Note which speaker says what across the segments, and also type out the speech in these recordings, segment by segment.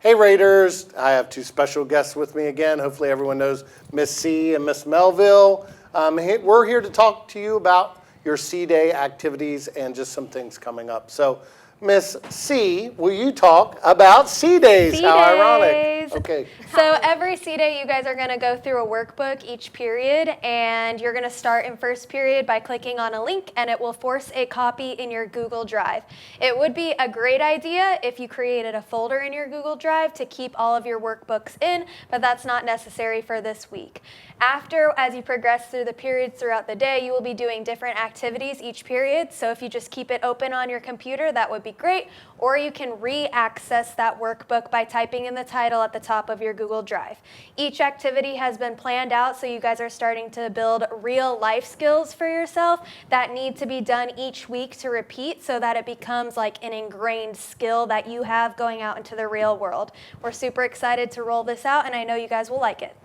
Speaker 1: Hey Raiders, I have two special guests with me again. Hopefully everyone knows Miss C and Miss Melville. We're here to talk to you about your C-Day activities and just some things coming up. So Miss C, will you talk about C-Days? How ironic. Okay.
Speaker 2: So every C-Day, you guys are going to go through a workbook each period, and you're going to start in first period by clicking on a link, and it will force a copy in your Google Drive. It would be a great idea if you created a folder in your Google Drive to keep all of your workbooks in, but that's not necessary for this week. After, as you progress through the periods throughout the day, you will be doing different activities each period. So if you just keep it open on your computer, that would be great. Or you can re-access that workbook by typing in the title at the top of your Google Drive. Each activity has been planned out, so you guys are starting to build real life skills for yourself that need to be done each week to repeat so that it becomes like an ingrained skill that you have going out into the real world. We're super excited to roll this out, and I know you guys will like it.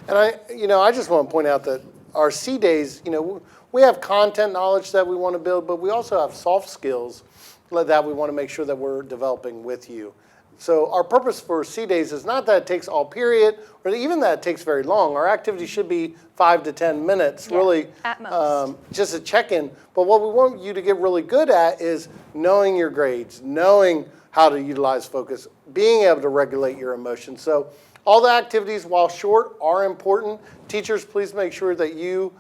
Speaker 1: And I just want to point out that our C-Days, we have content knowledge that we want to build, but we also have soft skills that we want to make sure that we're developing with you. So our purpose for C-Days is not that it takes all period, or even that it takes very long. Our activity should be 5 to 10 minutes, really,
Speaker 2: at most.
Speaker 1: just a check-in. But what we want you to get really good at is knowing your grades, knowing how to utilize focus, being able to regulate your emotions. So all the activities, while short, are important. Teachers, please make sure that you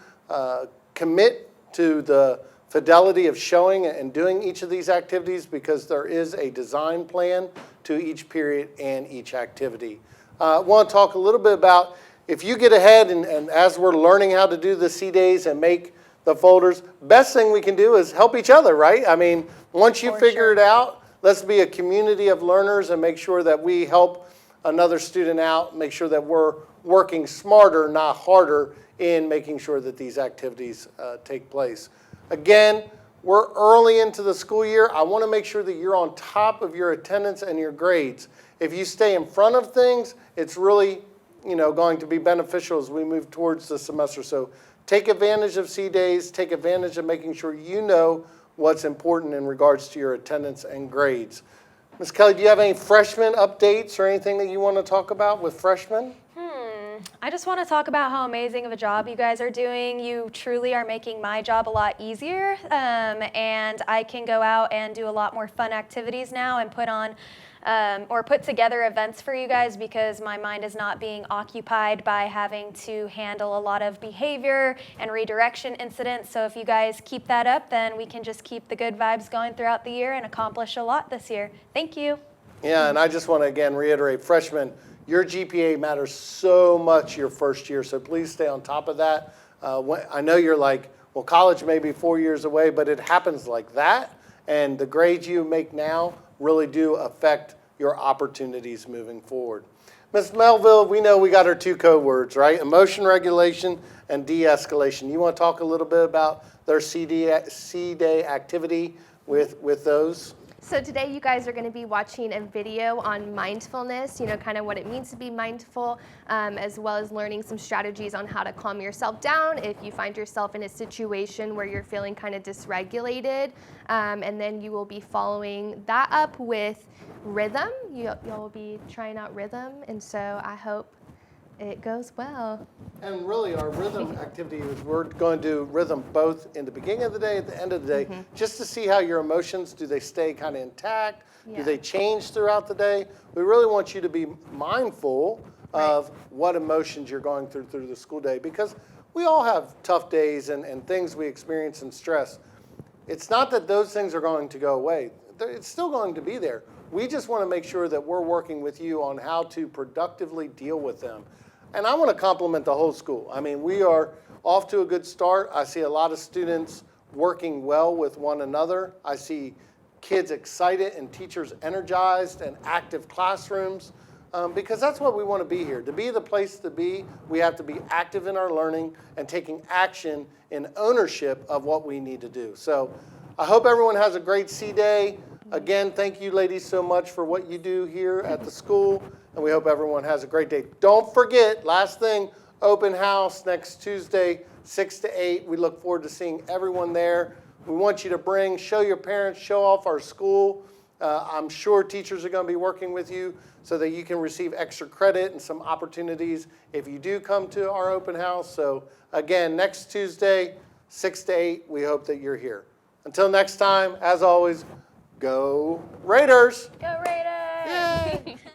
Speaker 1: commit to the fidelity of showing and doing each of these activities, because there is a design plan to each period and each activity. I want to talk a little bit about, if you get ahead and as we're learning how to do the C-Days and make the folders, best thing we can do is help each other, right? I mean, once you figure it out, let's be a community of learners and make sure that we help another student out, make sure that we're working smarter, not harder, in making sure that these activities take place. Again, we're early into the school year. I want to make sure that you're on top of your attendance and your grades. If you stay in front of things, it's really going to be beneficial as we move towards the semester. So take advantage of C-Days, take advantage of making sure you know what's important in regards to your attendance and grades. Ms. Kelly, do you have any freshman updates or anything that you want to talk about with freshmen?
Speaker 2: I just want to talk about how amazing of a job you guys are doing. You truly are making my job a lot easier, and I can go out and do a lot more fun activities now and put together events for you guys, because my mind is not being occupied by having to handle a lot of behavior and redirection incidents. So if you guys keep that up, then we can just keep the good vibes going throughout the year and accomplish a lot this year. Thank you.
Speaker 1: Yeah, and I just want to again reiterate, freshmen, your GPA matters so much your first year, so please stay on top of that. I know you're like, well, college may be 4 years away, but it happens like that, and the grades you make now really do affect your opportunities moving forward. Ms. Melville, we know we got our two code words, right? Emotion regulation and de-escalation. You want to talk a little bit about their C-Day activity with those?
Speaker 3: So today you guys are going to be watching a video on mindfulness, kind of what it means to be mindful, as well as learning some strategies on how to calm yourself down if you find yourself in a situation where you're feeling kind of dysregulated. And then you will be following that up with rhythm. You'll be trying out rhythm, and so I hope it goes well.
Speaker 1: And really our rhythm activity is we're going to do rhythm both in the beginning of the day, at the end of the day, just to see how your emotions, do they stay kind of intact? Yeah. Do they change throughout the day? We really want you to be mindful of what emotions you're going through the school day, because we all have tough days and things we experience and stress. It's not that those things are going to go away. It's still going to be there. We just want to make sure that we're working with you on how to productively deal with them. And I want to compliment the whole school. I mean, we are off to a good start. I see a lot of students working well with one another. I see kids excited and teachers energized and active classrooms, because that's what we want to be here. To be the place to be, we have to be active in our learning and taking action in ownership of what we need to do. So I hope everyone has a great C-Day. Again, thank you ladies so much for what you do here at the school, and we hope everyone has a great day. Don't forget, last thing, open house next Tuesday, 6 to 8. We look forward to seeing everyone there. We want you to show your parents, show off our school, I'm sure teachers are going to be working with you so that you can receive extra credit and some opportunities if you do come to our open house. So again, next Tuesday, 6 to 8, we hope that you're here. Until next time, as always, go Raiders!
Speaker 2: Go Raiders!
Speaker 1: Yay!